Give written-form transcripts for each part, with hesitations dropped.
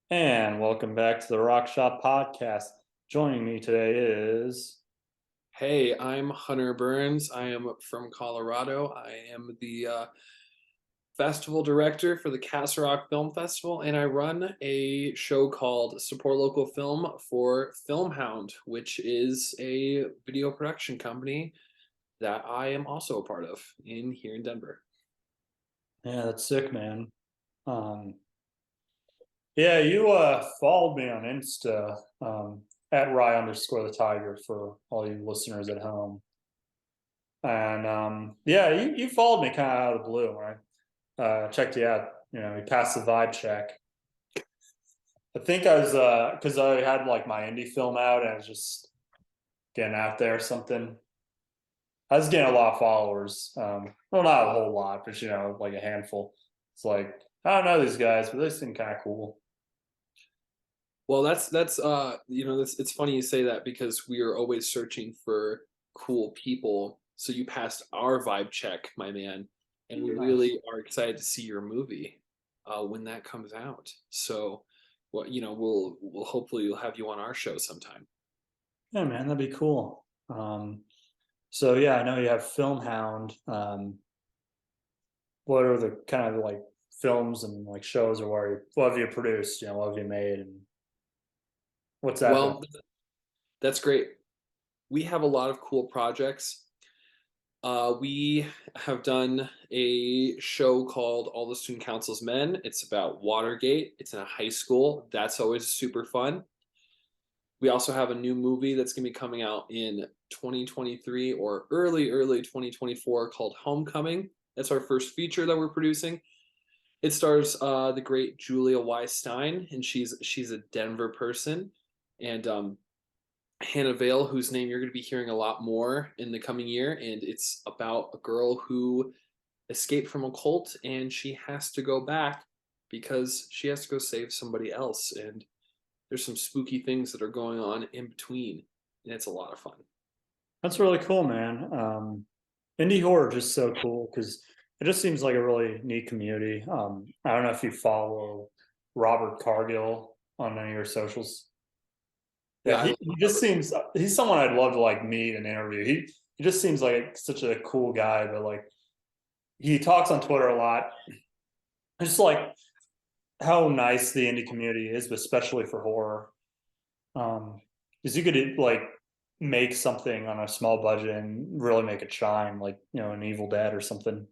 And welcome back to the Rock Shop Podcast. Joining me today is Hey, I'm Hunter Burns. I am from Colorado. I am the festival director for the Castle Rock Film Festival, and I run a show called Support Local Film for Hound, which is a video production company that I am also a part of in here in Denver. yeah, that's sick, man. Um, yeah, you followed me on Insta at Rye underscore the Tiger for all you listeners at home, and yeah, you followed me kind of out of the blue when I checked you out. You know, you passed the vibe check. I think I was because I had like my indie film out and I was just getting out there or something. I was getting a lot of followers. Well, not a whole lot, but like a handful. It's like I don't know these guys, but they seem kind of cool. Well, that's it's funny you say that because we are always searching for cool people. So you passed our vibe check, my man, and we Nice. really are excited to see your movie when that comes out. So, well, we'll hopefully we'll have you on our show sometime. Yeah, man, that'd be cool. So yeah, I know you have Film Hound. What are the kind of like films and like shows or what have you produced? What have you made and what's that been? Well, that's great. We have a lot of cool projects. We have done a show called All the Student Council's Men. It's about Watergate. It's in a high school. That's always super fun. We also have a new movie that's going to be coming out in 2023 or early 2024 called Homecoming. That's our first feature that we're producing. It stars the great Julia Stein, and she's a Denver person, and Hannah Vale, whose name you're going to be hearing a lot more in the coming year. And it's about a girl who escaped from a cult and she has to go back because she has to go save somebody else. And there's some spooky things that are going on in between. And it's a lot of fun. That's really cool, man. Indie horror just so cool because it just seems like a really neat community. I don't know if you follow Robert Cargill on any of your socials. Yeah, Yeah, I love he just Robert. seems he's someone I'd love to like meet and interview. He just seems like such a cool guy, but like he talks on Twitter a lot. Just like how nice the indie community is, but especially for horror. Because you could like make something on a small budget and really make it shine, like an Evil Dead or something.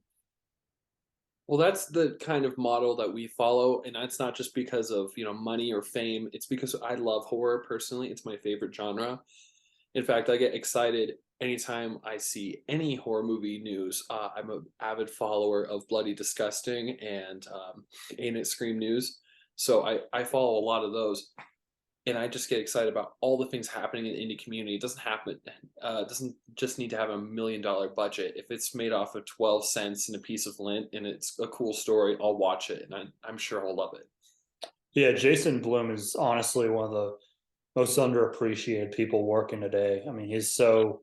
Well, that's the kind of model that we follow, and that's not just because of money or fame. It's because I love horror personally. It's my favorite genre. In fact, I get excited anytime I see any horror movie news. I'm an avid follower of Bloody Disgusting and Ain't It Scream News, so I follow a lot of those, and I just get excited about all the things happening in the indie community. It doesn't just need to have $1 million budget. If it's made off of 12 cents and a piece of lint and it's a cool story, I'll watch it, and I'm sure I'll love it. Yeah, Jason Bloom is honestly one of the most underappreciated people working today. I mean, he's so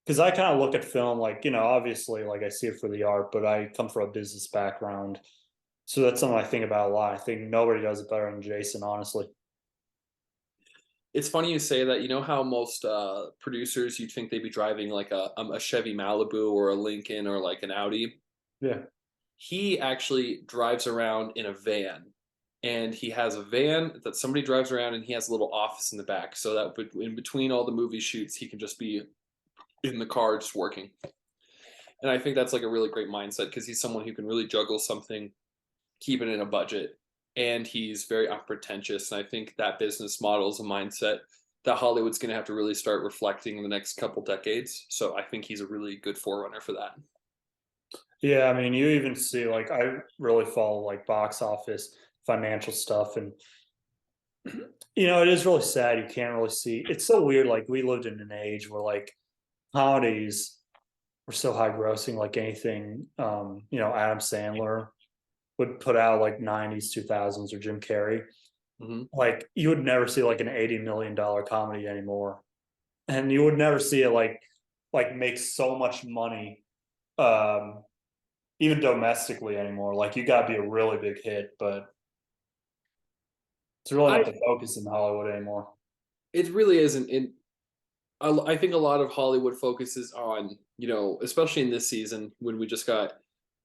because I kind of look at film like, obviously like I see it for the art, but I come from a business background. So that's something I think about a lot. I think nobody does it better than Jason, honestly. It's funny you say that. You know how most producers you'd think they'd be driving like a Chevy Malibu or a Lincoln or like an Audi. Yeah. He actually drives around in a van, and he has a van that somebody drives around, and he has a little office in the back, so that in between all the movie shoots, he can just be in the car just working. And I think that's like a really great mindset because he's someone who can really juggle something, keep it in a budget, and he's very unpretentious. And I think that business model is a mindset that Hollywood's going to have to really start reflecting in the next couple decades. So I think he's a really good forerunner for that. Yeah, I mean, you even see like I really follow like box office financial stuff and it is really sad you can't really see. It's so weird like we lived in an age where like comedies were so high grossing like anything Adam Sandler would put out like 90s 2000s or Jim Carrey. Mm-hmm. Like you would never see like an $80 million comedy anymore. And you would never see it like make so much money um even domestically anymore. Like you got to be a really big hit, but It's really I not the focus in Hollywood anymore. it really isn't. I think a lot of Hollywood focuses on, especially in this season when we just got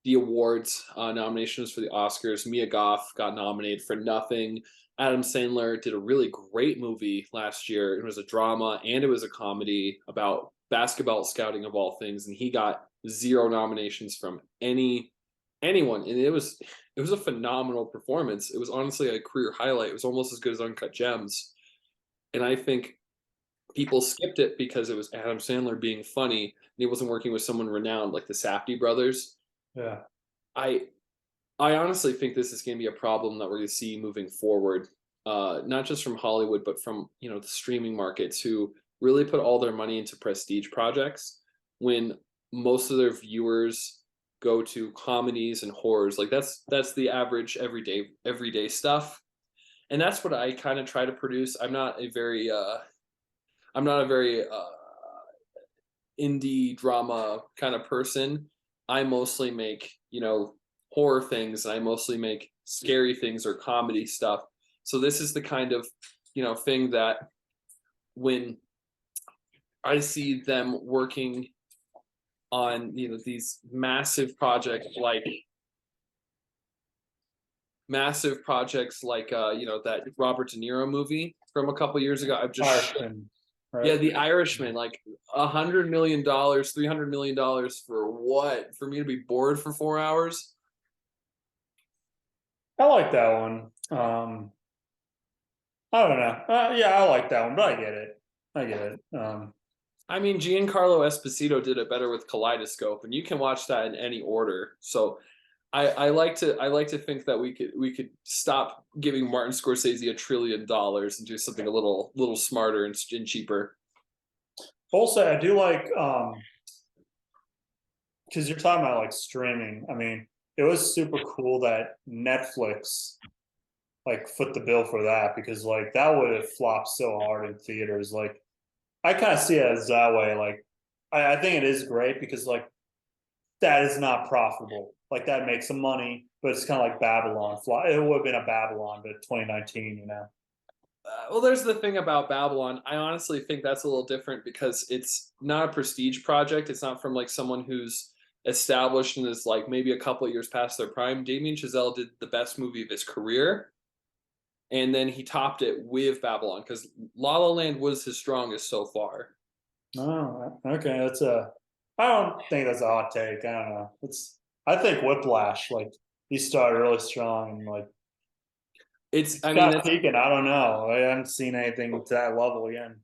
the awards nominations for the Oscars. Mia Goth got nominated for nothing. Adam Sandler did a really great movie last year. It was a drama and it was a comedy about basketball scouting of all things, and he got zero nominations from anyone, and it was a phenomenal performance. It was honestly a career highlight. It was almost as good as Uncut Gems, and I think people skipped it because it was Adam Sandler being funny and he wasn't working with someone renowned like the Safdie brothers. Yeah. I I honestly think this is going to be a problem that we're going to see moving forward, not just from Hollywood, but from the streaming markets who really put all their money into prestige projects when most of their viewers go to comedies and horrors. Like that's the average everyday stuff, and that's what I kind of try to produce. I'm not a very indie drama kind of person. I mostly make, horror things, and I mostly make scary things or comedy stuff. So this is the kind of, thing that when I see them working on, these massive projects like that Robert De Niro movie from a couple years ago. I've just Irishman, right? Yeah, The Irishman, like $100 million, $300 million for what? For me to be bored for 4 hours? I like that one. I don't know. Yeah, I like that one, but I get it. I get it. I mean, Giancarlo Esposito did it better with Kaleidoscope, and you can watch that in any order. So I like to think that we could stop giving Martin Scorsese $1 trillion and do something a little smarter and cheaper. Also, I do like because you're talking about like streaming. I mean, it was super cool that Netflix like foot the bill for that because like that would have flopped so hard in theaters. Like I kind of see it as that way. Like I think it is great because like that is not profitable. Like that makes some money, but it's kind of like Babylon. It would have been a Babylon, but 2019, you know. Well, there's the thing about Babylon. I honestly think that's a little different because it's not a prestige project. It's not from like someone who's established and is like maybe a couple of years past their prime. Damien Chazelle did the best movie of his career, and then he topped it with Babylon because La La Land was his strongest so far. Oh, okay. That's a. I don't think that's a hot take. I don't know. It's. I think Whiplash, like he started really strong and like I mean, Scott that's Pekin. I don't know. I haven't seen anything to that level again.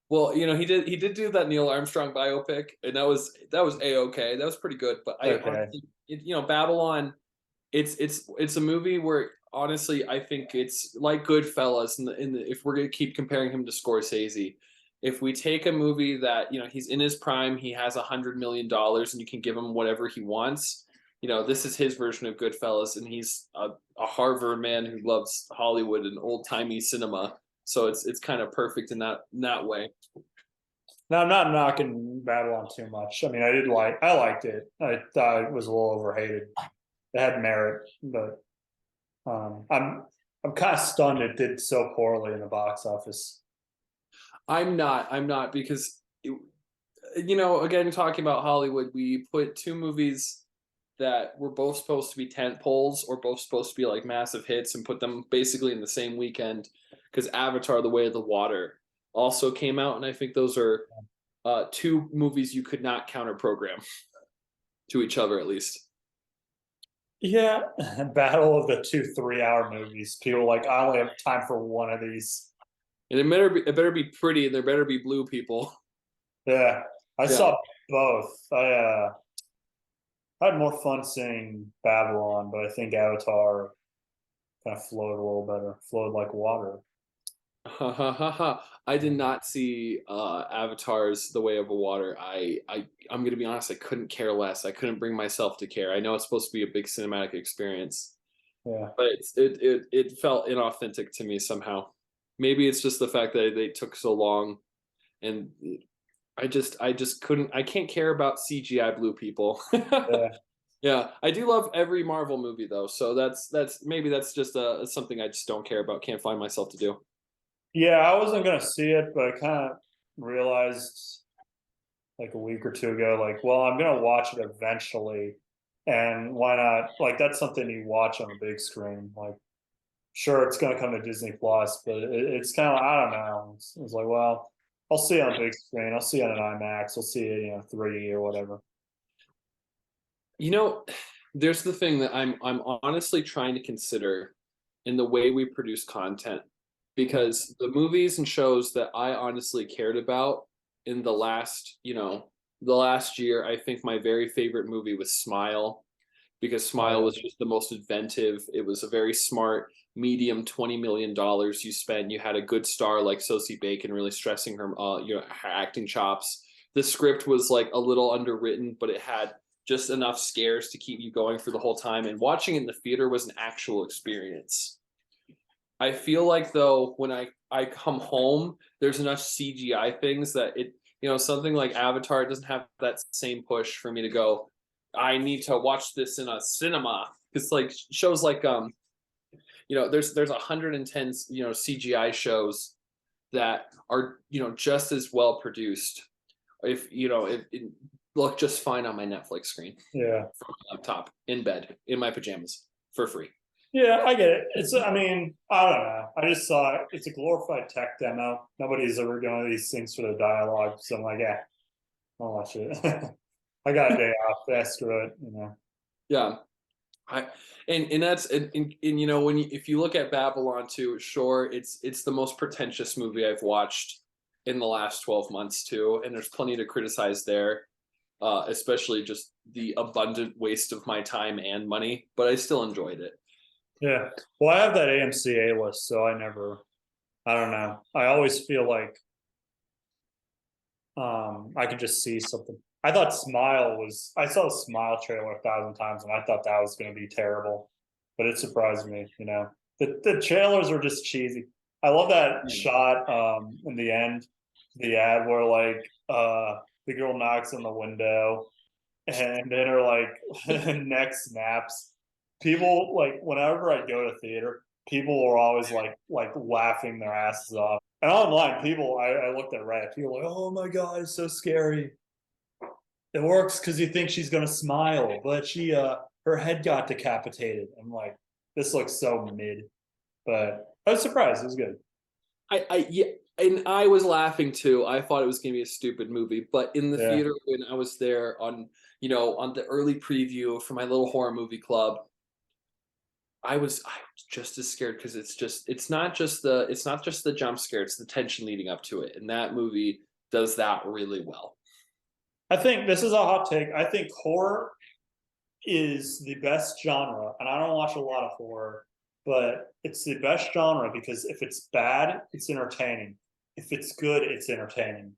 well, he did do that Neil Armstrong biopic, and that was a okay. That was pretty good. But I Okay. honestly, Babylon, it's a movie where honestly I think it's like Goodfellas, if we're gonna keep comparing him to Scorsese, if we take a movie that he's in his prime, he has $100 million, and you can give him whatever he wants. This is his version of Goodfellas, and he's a Harvard man who loves Hollywood and old timey cinema. So it's kind of perfect in that way. Now I'm not knocking Babylon too much. I mean, I liked it. I thought it was a little overhated. It had merit, but I'm kind of stunned it did so poorly in the box office. I'm not because again, talking about Hollywood, we put two movies that were both supposed to be tent poles or both supposed to be like massive hits and put them basically in the same weekend because Avatar: The Way of the Water also came out, and I think those are two movies you could not counter program to each other at least. Yeah, Battle of the two 3 hour movies. People like I only have time for one of these. And it better be pretty, and there better be blue people. Yeah, I Yeah. saw both. I had more fun seeing Babylon, but I think Avatar kind of flowed a little better, flowed like water. Ha ha ha ha. I did not see Avatar's The Way of the Water. I'm gonna be honest, I couldn't care less. I couldn't bring myself to care. I know it's supposed to be a big cinematic experience, Yeah, but it felt inauthentic to me somehow. Maybe it's just the fact that they took so long, and I just couldn't. I can't care about CGI blue people. yeah. Yeah, I do love every Marvel movie though, so that's maybe that's just something I just don't care about, can't find myself to do. Yeah, I wasn't gonna see it, but I kind of realized like a week or two ago, like, well, I'm gonna watch it eventually, and why not? Like, that's something you watch on the big screen. Like, sure, it's gonna come to Disney Plus, but it's kind of, I don't know. It's like, well, I'll see it on the big screen. I'll see it on an IMAX. I'll see it, 3D or whatever. You know, there's the thing that I'm honestly trying to consider in the way we produce content, because the movies and shows that I honestly cared about in the last year, I think my very favorite movie was Smile, because Oh Smile yeah, was just the most inventive. It was a very smart, medium $20 million you spent. You had a good star like Sosie Bacon really stressing her acting chops. The script was like a little underwritten, but it had just enough scares to keep you going for the whole time. And watching it in the theater was an actual experience. I feel like though when I come home, there's enough CGI things that something like Avatar doesn't have that same push for me to go. I need to watch this in a cinema because like shows like there's 110 CGI shows that are just as well produced. If it look just fine on my Netflix screen yeah, from my laptop in bed in my pajamas for free. yeah. I get it. I mean, I don't know. I just saw it. It's a glorified tech demo. Nobody's ever going to these things for the dialogue, so I'm like, yeah, I'll watch it. I got a day off. Yeah, screw it. Yeah. I and that's and when if you look at Babylon 2, sure, it's the most pretentious movie I've watched in the last 12 months too, and there's plenty to criticize there, especially just the abundant waste of my time and money, but I still enjoyed it. Yeah. Well, I have that AMC A list, so I don't know. I always feel like I could just see something. I saw the Smile trailer 1,000 times and I thought that was going to be terrible, but it surprised me. The trailers are just cheesy. I love that Yeah. shot in the end, the ad where like the girl knocks on the window and then her like neck snaps. People like whenever I go to theater, people are always like laughing their asses off. And online, I looked at Reddit. People are like, oh my god, it's so scary. It works because you think she's gonna smile, but she her head got decapitated. I'm like, this looks so mid, but I was surprised. It was good. Yeah, and I was laughing too. I thought it was going to be a stupid movie, but in the Yeah, theater when I was there on the early preview for my little horror movie club, I was just as scared because it's not just the jump scare, it's the tension leading up to it, and that movie does that really well. I think this is a hot take. I think horror is the best genre, and I don't watch a lot of horror, but it's the best genre because if it's bad, it's entertaining. If it's good, it's entertaining.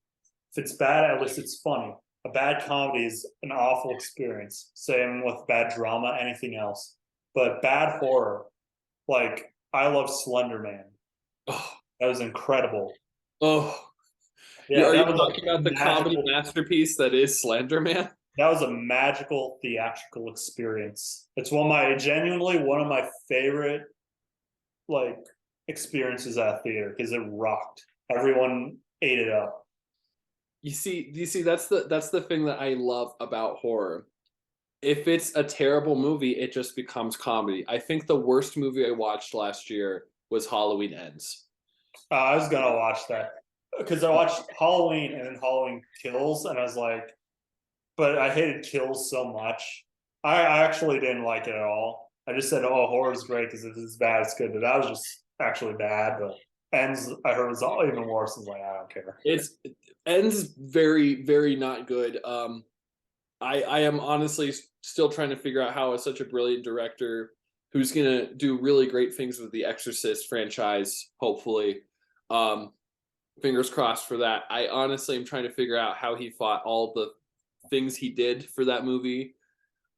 If it's bad, at least it's funny. A bad comedy is an awful experience. Same with bad drama, anything else. But bad horror, like I love Slender Man. Oh, That was incredible. oh, Yeah, are that you was a talking about the comedy magical. masterpiece that is Slender Man? That was a magical theatrical experience. It's one of my favorite like experiences at theater because it rocked. Everyone ate it up. You see, that's the thing that I love about horror. If it's a terrible movie, it just becomes comedy. I think the worst movie I watched last year was Halloween Ends. I was gonna watch that because I watched Halloween and then Halloween Kills, and I was like, but I hated Kills so much. I actually didn't like it at all. I just said, "Oh, horror is great because it's bad, it's good," but that was just actually bad. But Ends, I heard was all even worse. I was like, I don't care. It's Ends very, very not good. I am honestly still trying to figure out how such a brilliant director who's gonna do really great things with the Exorcist franchise, hopefully. Um, Fingers crossed for that. I honestly am trying to figure out how he thought all the things he did for that movie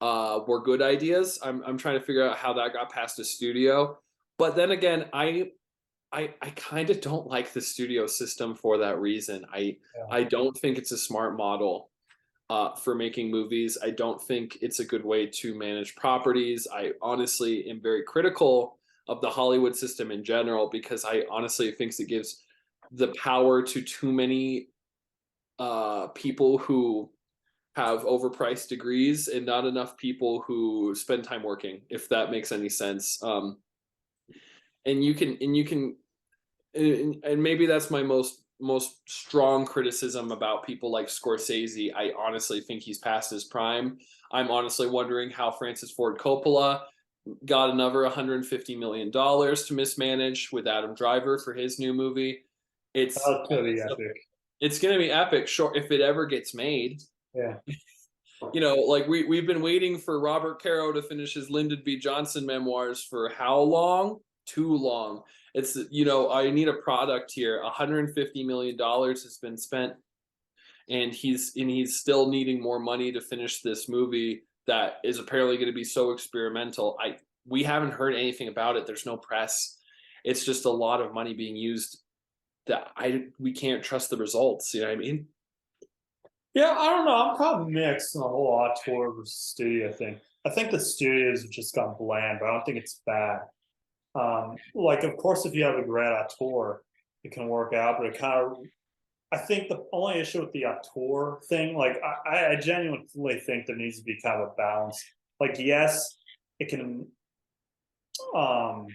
were good ideas. I'm trying to figure out how that got past the studio. But then again, I kind of don't like the studio system for that reason. Yeah. I don't think it's a smart model. for making movies. I don't think it's a good way to manage properties. I honestly am very critical of the Hollywood system in general because I honestly think it gives the power to too many people who have overpriced degrees and not enough people who spend time working, if that makes any sense. And maybe that's my most strong criticism about people like Scorsese. I honestly think he's past his prime. I'm honestly wondering how Francis Ford Coppola got another $150 million to mismanage with Adam Driver for his new movie. It's That's gonna be epic. it's going to be epic, sure, if it ever gets made. Yeah. Like we've been waiting for Robert Caro to finish his Lyndon B. Johnson memoirs for how long? Too long. It's I need a product here. $150 million has been spent, and he's still needing more money to finish this movie that is apparently going to be so experimental. We haven't heard anything about it. There's no press. It's just a lot of money being used that we can't trust the results. You know what I mean? Yeah, I don't know. I'm kind of mixed on the whole auteur versus studio thing. I think the studios have just gone bland, but I don't think it's bad. Like, of course, if you have a great auteur, it can work out, but it kind of, I think the only issue with the auteur thing, like, I genuinely think there needs to be kind of a balance. Like, yes, it can, um,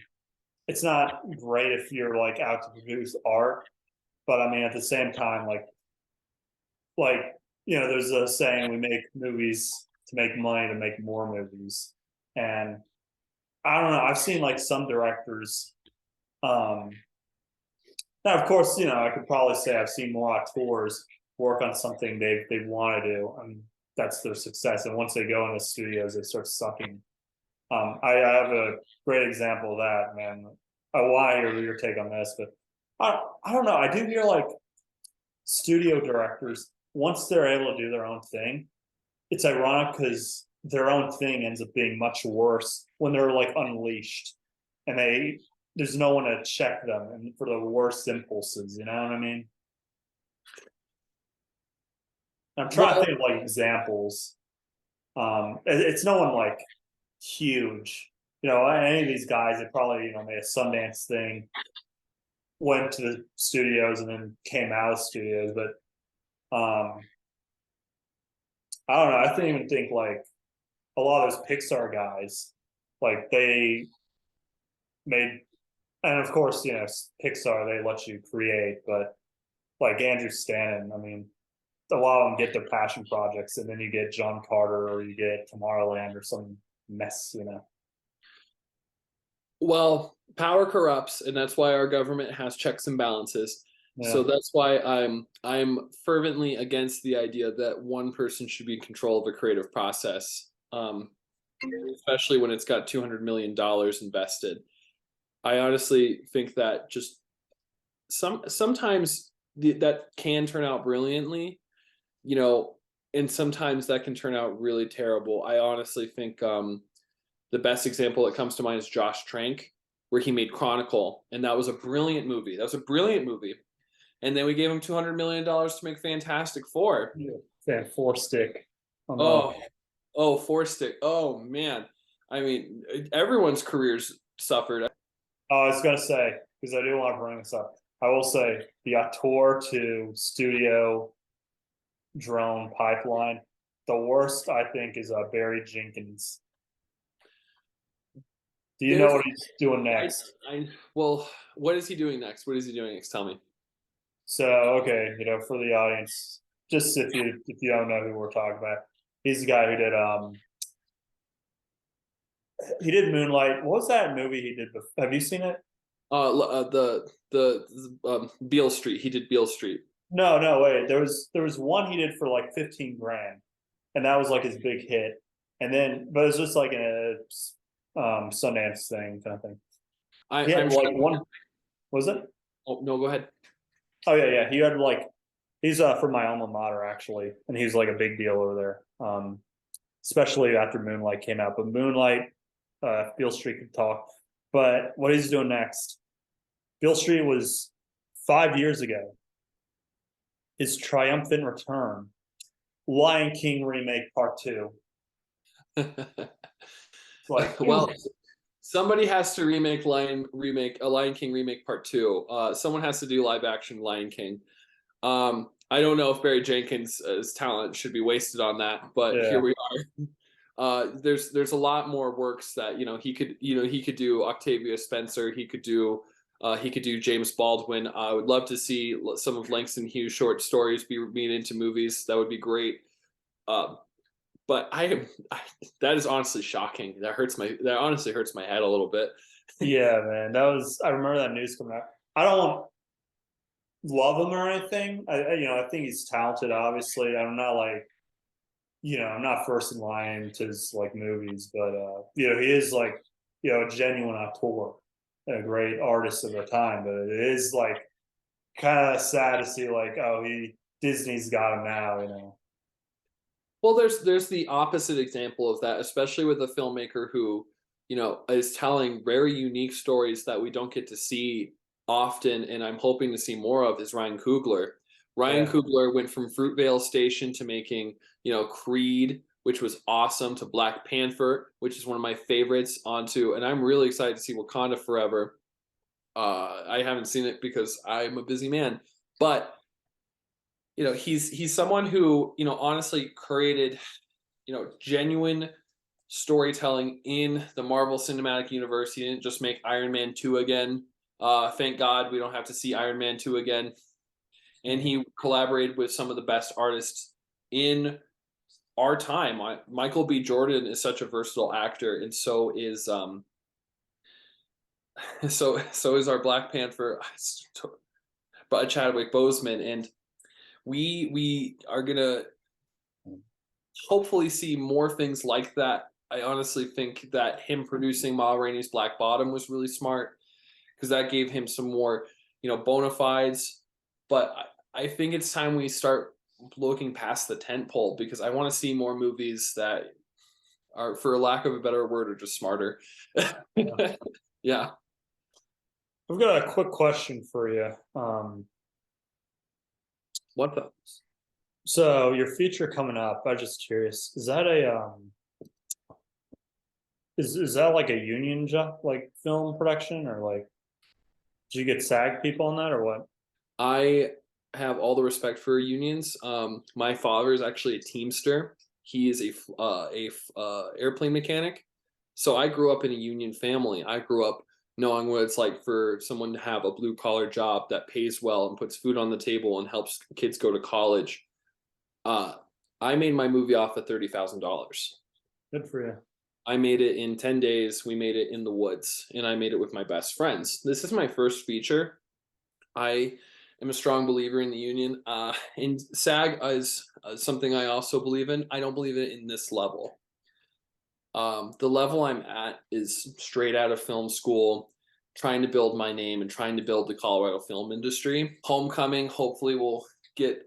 it's not great if you're like out to produce art, but I mean, at the same time, like there's a saying, we make movies to make money to make more movies, and I don't know. I've seen like some directors. Um, Now, of course, I could probably say I've seen more auteurs work on something they want to do, and that's their success. And once they go in the studios, they start sucking. I have a great example of that, man. I want to hear your take on this, but I don't know. I do hear like studio directors, once they're able to do their own thing, it's ironic because their own thing ends up being much worse when they're like unleashed, and there's no one to check them and for the worst impulses. You know what I mean? I'm trying to Well, think of like examples. It's no one like huge. Any of these guys, they probably made a Sundance thing, went to the studios, and then came out of studios. But I don't know. I think even think like a lot of those Pixar guys, like they made, and of course, Pixar, they let you create, but like Andrew Stanton, I mean, a lot of them get their passion projects, and then you get John Carter or you get Tomorrowland or some mess. well, power corrupts, and that's why our government has checks and balances. So Yeah. that's why I'm fervently against the idea that one person should be in control of a creative process, especially when it's got $200 million invested. I honestly think that just sometimes that can turn out brilliantly, you know, and sometimes that can turn out really terrible. I honestly think the best example that comes to mind is Josh Trank, where he made Chronicle, and that was a brilliant movie. That was a brilliant movie. And then we gave him $200 million to make Fantastic Four. Yeah, four stick. Oh, Four Stick. Oh man, I mean, everyone's careers suffered. I was gonna say, because I do want to bring this up. I will say the auteur to studio drone pipeline. The worst, I think, is Barry Jenkins. Do you know There's, what he's doing next? well, what is he doing next? What is he doing next? Tell me. So, okay, for the audience, just if you don't know who we're talking about, he's the guy who did he did Moonlight. What was that movie he did? Have you seen it? The Beale Street. He did Beale Street. No, no, wait. There was one he did for like 15 grand, and that was like his big hit. And then, but it was just like a Sundance thing kind of thing. He had I'm like sure. one. Was it? Oh no, go ahead. Oh yeah, yeah. He had like he's from my alma mater actually, and he was like a big deal over there. Especially after Moonlight came out. But Moonlight, Beale Street could talk. But what he's doing next? Beale Street was 5 years ago. His triumphant return. Lion King remake part two. It's like, Well, somebody has to remake a Lion King remake part two. Someone has to do live action Lion King. I don't know if Barry Jenkins' talent should be wasted on that, but here yeah, we are. There's a lot more works that he could do Octavia Spencer. He could do James Baldwin. I would love to see some of Langston Hughes' short stories be made into movies. That would be great. Uh, but that is honestly shocking. That honestly hurts my head a little bit. yeah, man. That was I remember that news coming out. I don't love him or anything. I think he's talented. Obviously, I'm not like I'm not first in line to his like movies, but he is like a genuine auteur, a great artist of the time. But it is like kind of sad to see like he Disney's got him now. Well, there's the opposite example of that, especially with a filmmaker who, is telling very unique stories that we don't get to see often, and I'm hoping to see more of is Ryan Coogler. Ryan Yeah, Coogler went from Fruitvale Station to making, Creed, which was awesome, to Black Panther, which is one of my favorites, onto, and I'm really excited to see Wakanda Forever. I haven't seen it because I'm a busy man, but he's someone who honestly created genuine storytelling in the Marvel Cinematic Universe. He didn't just make Iron Man 2 again. Thank God we don't have to see Iron Man 2 again. And he collaborated with some of the best artists in our time. Michael B. Jordan is such a versatile actor, and so is so is our Black Panther, but Chadwick Boseman, and we are gonna hopefully see more things like that. I honestly think that him producing Ma Rainey's Black Bottom was really smart because that gave him some more, bona fides. But I think it's time we start looking past the tent pole because I want to see more movies that are, for lack of a better word, are just smarter. yeah. Yeah. I've got a quick question for you. What the? So your feature coming up, I'm just curious, is that a is that like a union job, like film production, or like do you get SAG people on that or what? I have all the respect for unions. My father is actually a Teamster. He is a airplane mechanic. So I grew up in a union family. I grew up knowing what it's like for someone to have a blue collar job that pays well and puts food on the table and helps kids go to college. Uh, I made my movie off of $30,000. Good for you. I made it in 10 days. We made it in the woods, and I made it with my best friends. This is my first feature. I am a strong believer in the union. And SAG is something I also believe in. I don't believe it in this level. The level I'm at is straight out of film school, trying to build my name and trying to build the Colorado film industry. Homecoming hopefully will get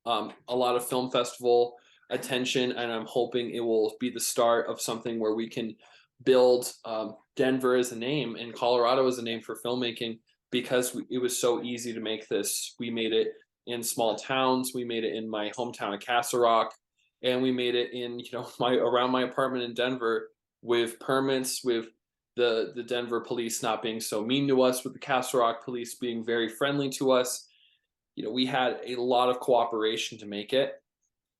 a lot of film festival attention, and I'm hoping it will be the start of something where we can build Denver as a name and Colorado as a name for filmmaking because it was so easy to make this. We made it in small towns. We made it in my hometown of Castle Rock, and we made it in my around my apartment in Denver with permits, with the Denver police not being so mean to us, with the Castle Rock police being very friendly to us. We had a lot of cooperation to make it,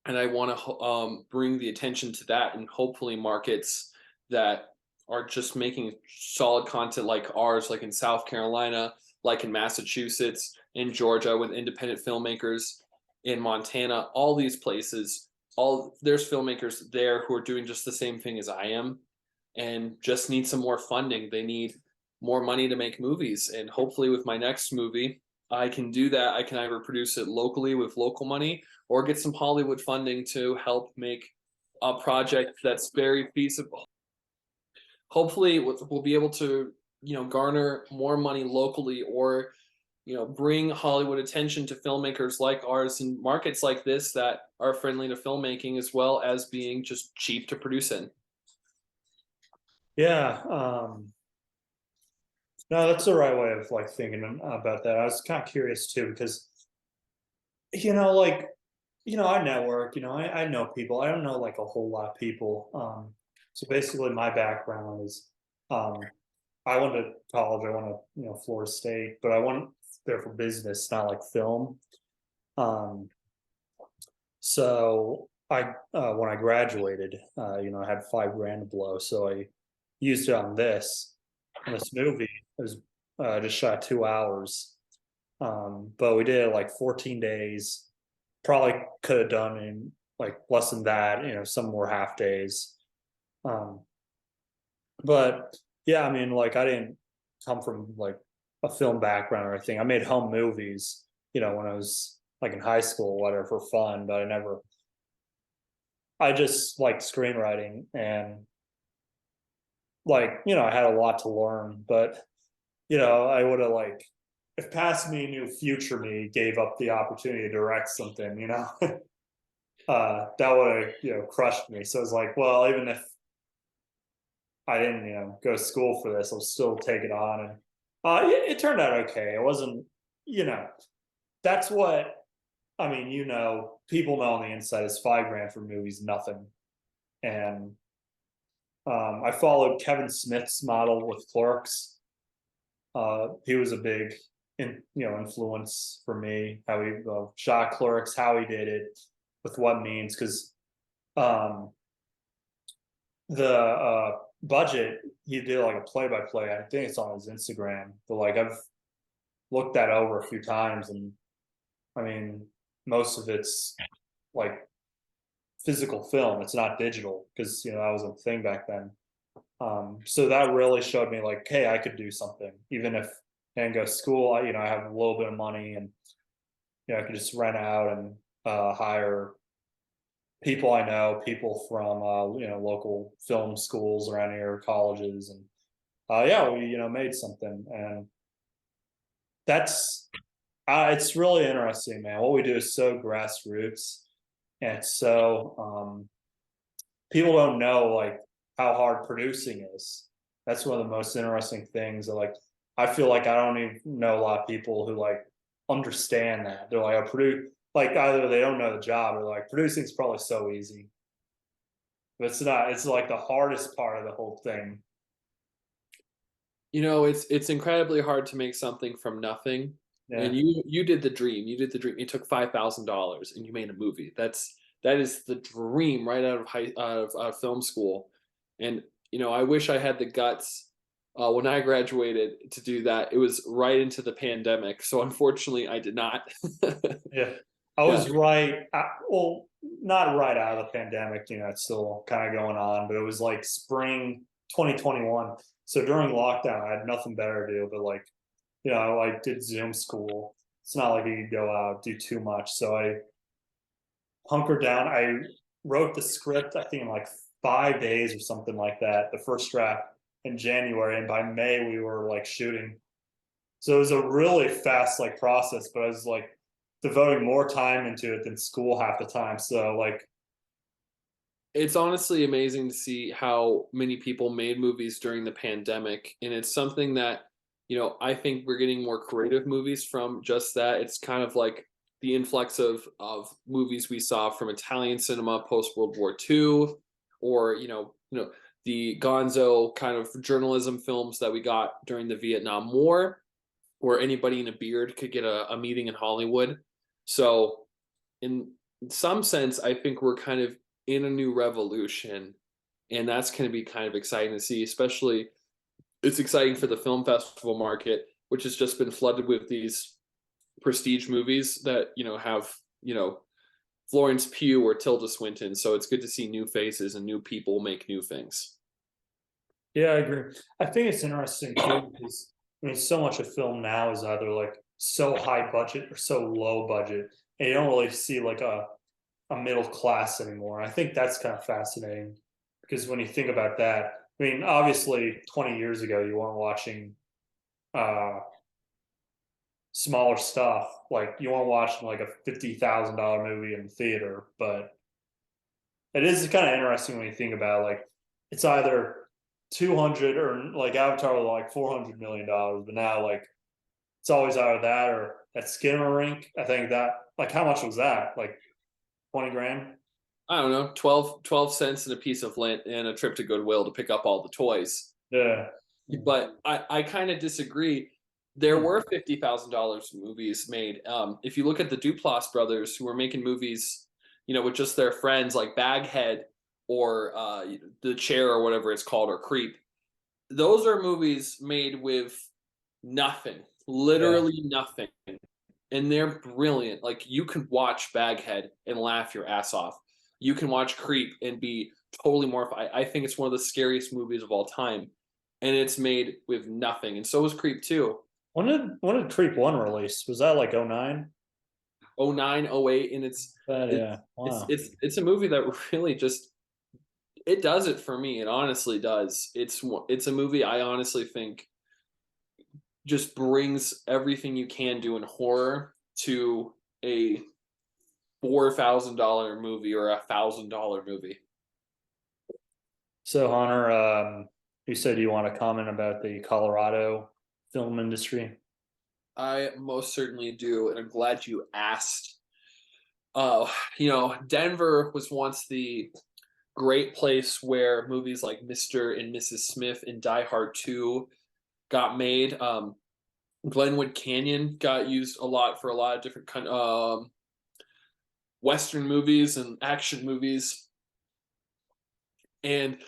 and I want to bring the attention to that, and hopefully markets that are just making solid content like ours, like in South Carolina, like in Massachusetts, in Georgia, with independent filmmakers, in Montana, all these places. All there's filmmakers there who are doing just the same thing as I am, and just need some more funding. They need more money to make movies, and hopefully, with my next movie, I can do that. I can either produce it locally with local money or get some Hollywood funding to help make a project that's very feasible. Hopefully, we'll be able to, garner more money locally, or, bring Hollywood attention to filmmakers like ours in markets like this that are friendly to filmmaking as well as being just cheap to produce in. Yeah, no, that's the right way of like thinking about that. I was kind of curious too because like I network, I know people. I don't know like a whole lot of people. So basically my background is um I went to college, I went to, Florida State, but I went there for business, not like film. Um so I when I graduated, I had 5 grand to blow, so I used it on this movie. It was just shot 2 hours. But we did it like 14 days. Probably could have done in like less than that, some more half days. Um, but yeah, I mean, like I didn't come from like a film background or anything. I made home movies, when I was like in high school or whatever for fun, but I just liked screenwriting and like, I had a lot to learn, but I would have like if past me knew future me gave up the opportunity to direct something, that would have crushed me. So it's like, well, even if I didn't go to school for this, I'll still take it on, and it turned out okay. It wasn't, you know, that's what I mean. People know on the inside is 5 grand for movies, nothing, and I followed Kevin Smith's model with Clerks. He was a big influence for me. How he shot Clerks, how he did it, with what means, because um, the budget he did like a play by play. I think it's on his Instagram, but like I've looked that over a few times, and I mean most of it's like physical film. It's not digital because that was a thing back then. So that really showed me like, hey, I could do something even if I didn't go to school. I have a little bit of money, and I could just rent out and hire people I know, people from local film schools around here, colleges, and yeah, we made something, and that's it's really interesting, man. What we do is so grassroots, and it's so people don't know like how hard producing is. That's one of the most interesting things. That, like, I feel like I don't even know a lot of people who like understand that. They're like, I produce, like either they don't know the job or like producing is probably so easy, but it's not. It's like the hardest part of the whole thing. It's incredibly hard to make something from nothing. And Yeah. you did the dream. You did the dream. You took $5,000 and you made a movie. That is the dream right out of out of film school. And I wish I had the guts when I graduated to do that. It was right into the pandemic, so unfortunately, I did not. Yeah. I Yeah, was right. Well, not right out of the pandemic, it's still kind of going on, but it was like spring 2021. So during lockdown, I had nothing better to do, but like, I did Zoom school. It's not like you could go out, do too much. So I hunkered down. I wrote the script, I think, in like 5 days or something like that, the first draft in January. And by May, we were like shooting. So it was a really fast like process, but I was like devoting more time into it than school half the time. So like, it's honestly amazing to see how many people made movies during the pandemic, and it's something that I think we're getting more creative movies from just that. It's kind of like the influx of movies we saw from Italian cinema post World War II, or the Gonzo kind of journalism films that we got during the Vietnam War, where anybody in a beard could get a meeting in Hollywood. So in some sense, I think we're kind of in a new revolution, and that's going to be kind of exciting to see. Especially, it's exciting for the film festival market, which has just been flooded with these prestige movies that have Florence Pugh or Tilda Swinton. So it's good to see new faces and new people make new things. yeah, I agree. I think it's interesting too because I mean, so much of film now is either like so high budget or so low budget, and you don't really see like a middle class anymore. I think that's kind of fascinating because when you think about that, I mean, obviously, 20 years ago, you weren't watching uh, smaller stuff. Like you weren't watching like a $50,000 movie in the theater, but it is kind of interesting when you think about it, like it's either 200 or like Avatar was like $400 million, but now like it's always either that or that Skinner rink. I think that like how much was that? Like 20 grand. I don't know, 12 cents and a piece of lint and a trip to Goodwill to pick up all the toys. Yeah. But I kind of disagree. There Hmm. were $50,000 movies made. If you look at the Duplass brothers who were making movies, with just their friends like Baghead or The Chair or whatever it's called or Creep, those are movies made with nothing, Yeah. literally nothing, and they're brilliant. Like you can watch Baghead and laugh your ass off. You can watch Creep and be totally mortified. I think it's one of the scariest movies of all time, and it's made with nothing. And so was Creep 2. When did Creep 1 release? Was that like '09? 09, 08, and That it's yeah. it's Wow. it's it's a movie that really just it does it for me. It honestly does. It's a movie I honestly think just brings everything you can do in horror to a $4,000 movie or $1,000 movie. So Hunter, you said you want to comment about the Colorado film industry. I most certainly do, and I'm glad you asked. Denver was once the great place where movies like Mr. and Mrs. Smith and Die Hard 2 got made. Glenwood Canyon got used a lot for a lot of different Western movies and action movies. And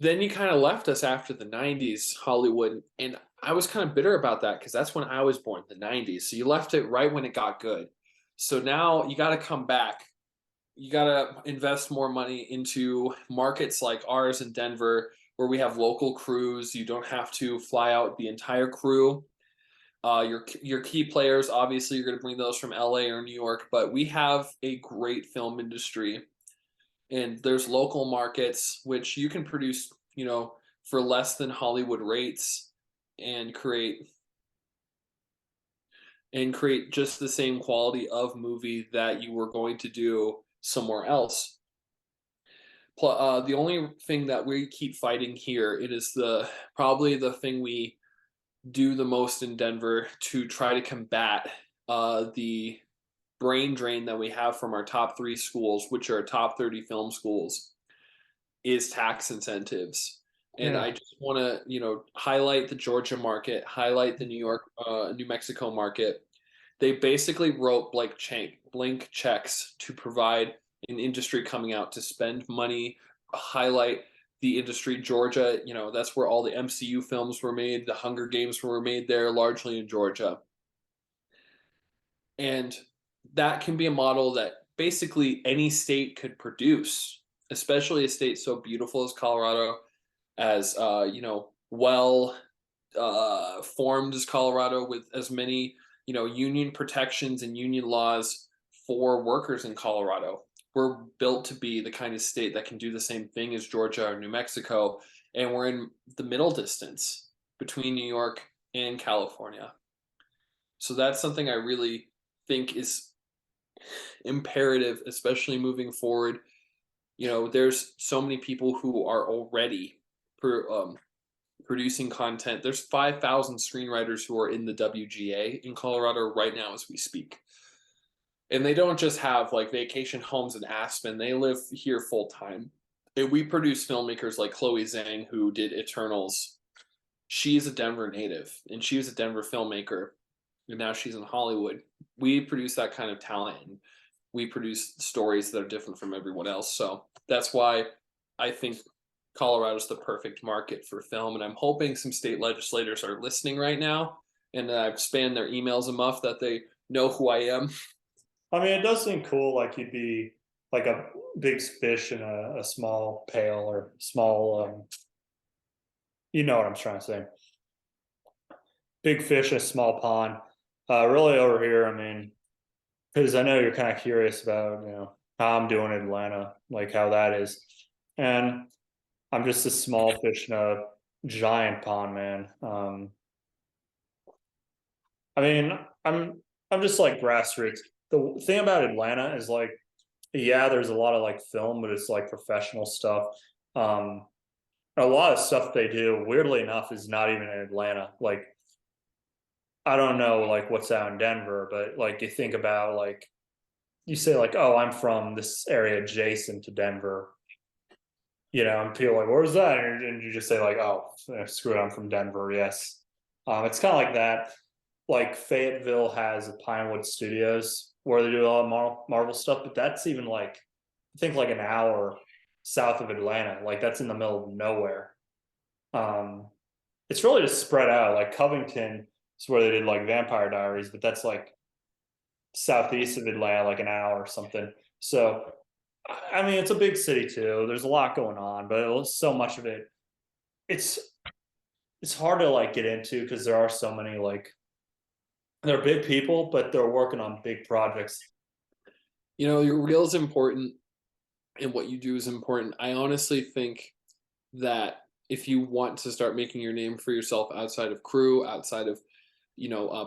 then you kind of left us after the 90s, Hollywood. And I was kind of bitter about that because that's when I was born, the 90s. So you left it right when it got good. So now you got to come back. You got to invest more money into markets like ours in Denver, where we have local crews. You don't have to fly out the entire crew. Your key players, obviously, you're going to bring those from LA or New York, but we have a great film industry, and there's local markets which you can produce, for less than Hollywood rates, and create just the same quality of movie that you were going to do somewhere else. The only thing that we keep fighting here, it is probably the thing we do the most in Denver to try to combat the brain drain that we have from our top three schools, which are top 30 film schools, is tax incentives. And Yeah. I just want to, highlight the Georgia market, highlight the New York, New Mexico market. They basically wrote blank checks to provide an industry coming out to spend money, highlight the industry. Georgia, that's where all the MCU films were made. The Hunger Games were made there, largely in Georgia. And that can be a model that basically any state could produce, especially a state so beautiful as Colorado, as well formed as Colorado, with as many union protections and union laws for workers in Colorado. We're built to be the kind of state that can do the same thing as Georgia or New Mexico, and we're in the middle distance between New York and California. So that's something I really think is imperative, especially moving forward. There's so many people who are already producing content. There's 5,000 screenwriters who are in the WGA in Colorado right now as we speak. And they don't just have like vacation homes in Aspen, they live here full time. And we produce filmmakers like Chloe Zhang, who did Eternals. She's a Denver native and she was a Denver filmmaker. And now she's in Hollywood. We produce that kind of talent, and we produce stories that are different from everyone else. So that's why I think Colorado's the perfect market for film. And I'm hoping some state legislators are listening right now, and I've spammed their emails enough that they know who I am. I mean, it does seem cool. Like you'd be like a big fish in a small pail or small. You know what I'm trying to say. Big fish in a small pond. Really over here. I mean, because I know you're kind of curious about how I'm doing in Atlanta, like how that is, and I'm just a small fish in a giant pond, man. I mean, I'm just like grassroots. The thing about Atlanta is like, yeah, there's a lot of like film, but it's like professional stuff. Um, a lot of stuff they do, weirdly enough, is not even in Atlanta. Like, I don't know, like what's out in Denver, but like you think about like you say like, oh, I'm from this area adjacent to Denver, and people are like, where's that? And you just say like, oh, screw it, I'm from Denver. Yes. It's kind of like that. Like Fayetteville has a Pinewood Studios where they do a lot of Marvel stuff, but that's even like, I think like an hour south of Atlanta. Like that's in the middle of nowhere. Um, it's really just spread out. Like Covington is where they did like Vampire Diaries, but that's like southeast of Atlanta, like an hour or something. So, I mean, it's a big city too. There's a lot going on, but so much of it, it's it's hard to like get into because there are so many like they're big people, but they're working on big projects. Your reel is important and what you do is important. I honestly think that if you want to start making your name for yourself outside of crew, outside of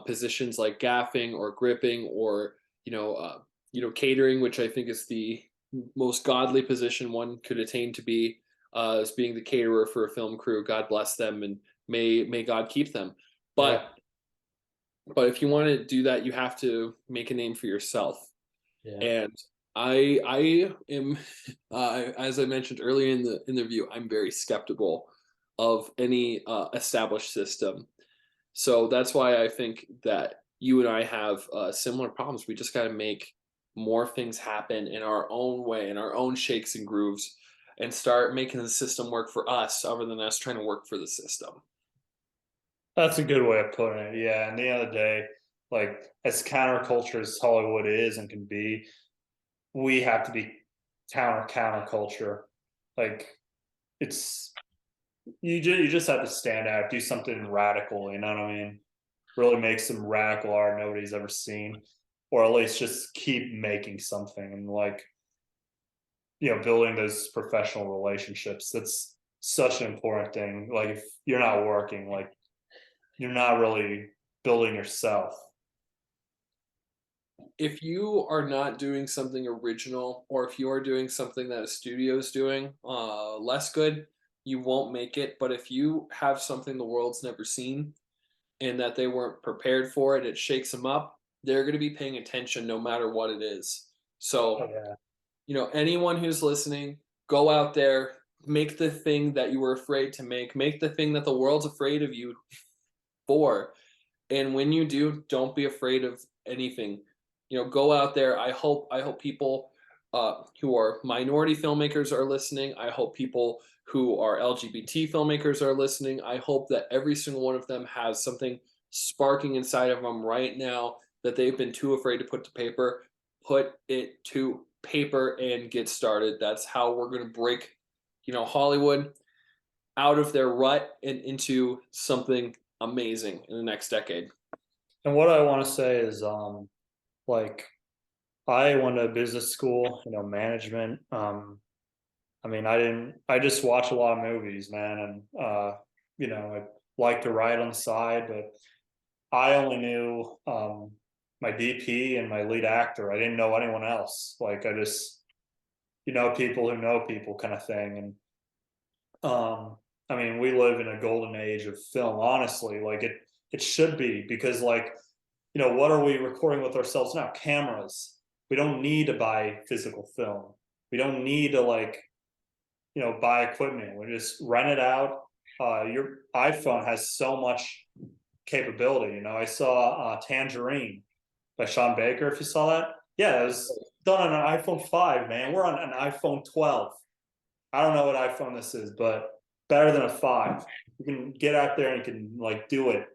positions like gaffing or gripping or catering, which I think is the most godly position one could attain to be, as being the caterer for a film crew. God bless them and may God keep them. Yeah, But if you want to do that, you have to make a name for yourself. yeah. And I am, as I mentioned earlier in the interview, I'm very skeptical of any established system. So that's why I think that you and I have similar problems. We just got to make more things happen in our own way, in our own shakes and grooves, and start making the system work for us, other than us trying to work for the system. That's a good way of putting it. Yeah, and the end of the day, like as counterculture as Hollywood is and can be, we have to be counterculture. Like it's you just have to stand out, do something radical. You know what I mean? Really make some radical art nobody's ever seen, or at least just keep making something and like building those professional relationships. That's such an important thing. Like if you're not working, like you're not really building yourself. If you are not doing something original, or if you are doing something that a studio is doing less good, you won't make it. But if you have something the world's never seen and that they weren't prepared for it, it shakes them up, they're going to be paying attention no matter what it is. Oh So, yeah. anyone who's listening, go out there, make the thing that you were afraid to make the thing that the world's afraid of you for. And when you do, don't be afraid of anything. Go out there. I hope people who are minority filmmakers are listening. I hope people who are LGBT filmmakers are listening. I hope that every single one of them has something sparking inside of them right now that they've been too afraid to put to paper. Put it to paper and get started. That's how we're going to break, Hollywood out of their rut and into something amazing in the next decade. And what I want to say is, like I went to business school, management. I mean, I just watch a lot of movies, man, and I like to write on the side, but I only knew my DP and my lead actor. I didn't know anyone else. Like I just, people who know people kind of thing. And I mean, we live in a golden age of film, honestly. Like it should be because like, what are we recording with ourselves now? Cameras. We don't need to buy physical film. We don't need to like, buy equipment. We just rent it out. Your iPhone has so much capability. I saw Tangerine by Sean Baker. If you saw that, yeah, it was done on an iPhone 5. Man, we're on an iPhone 12. I don't know what iPhone this is, but better than a 5. You can get out there and you can like do it.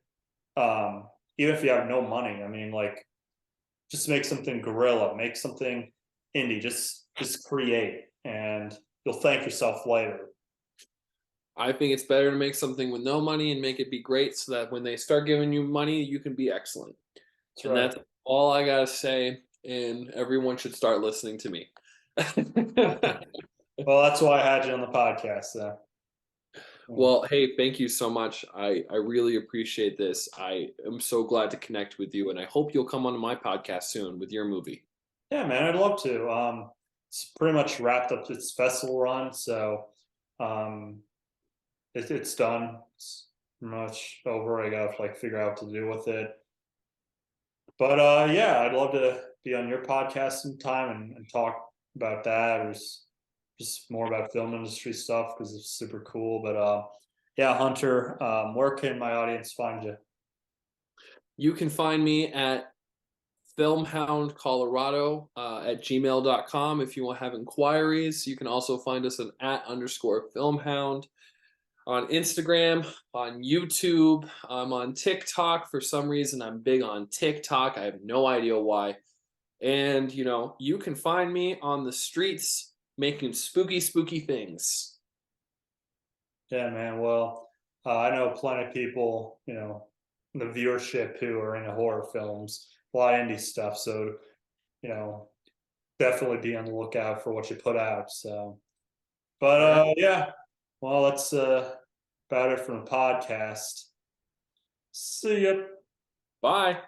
Even if you have no money. I mean, like, just make something guerrilla, make something indie. Just create, and you'll thank yourself later. I think it's better to make something with no money and make it be great so that when they start giving you money, you can be excellent. That's And right. that's all I got to say. And everyone should start listening to me. Well, that's why I had you on the podcast. So. Yeah. Well, hey, thank you so much. I really appreciate this. I am so glad to connect with you. And I hope you'll come onto my podcast soon with your movie. Yeah, man, I'd love to. It's pretty much wrapped up its festival run, so um, it's done. It's pretty much over. I gotta like figure out what to do with it. But yeah, I'd love to be on your podcast sometime and talk about that, or just more about film industry stuff because it's super cool. But yeah, Hunter, where can my audience find you? You can find me at filmhoundcolorado at gmail.com if you want to have inquiries. You can also find us at underscore filmhound on Instagram, on YouTube. I'm on TikTok. For some reason, I'm big on TikTok. I have no idea why. And, you can find me on the streets making spooky, spooky things. Yeah, man. Well, I know plenty of people, the viewership who are into horror films, a lot of indie stuff. So, you know, definitely be on the lookout for what you put out. So, but All right. yeah, well, that's about it from the podcast. See ya. Bye.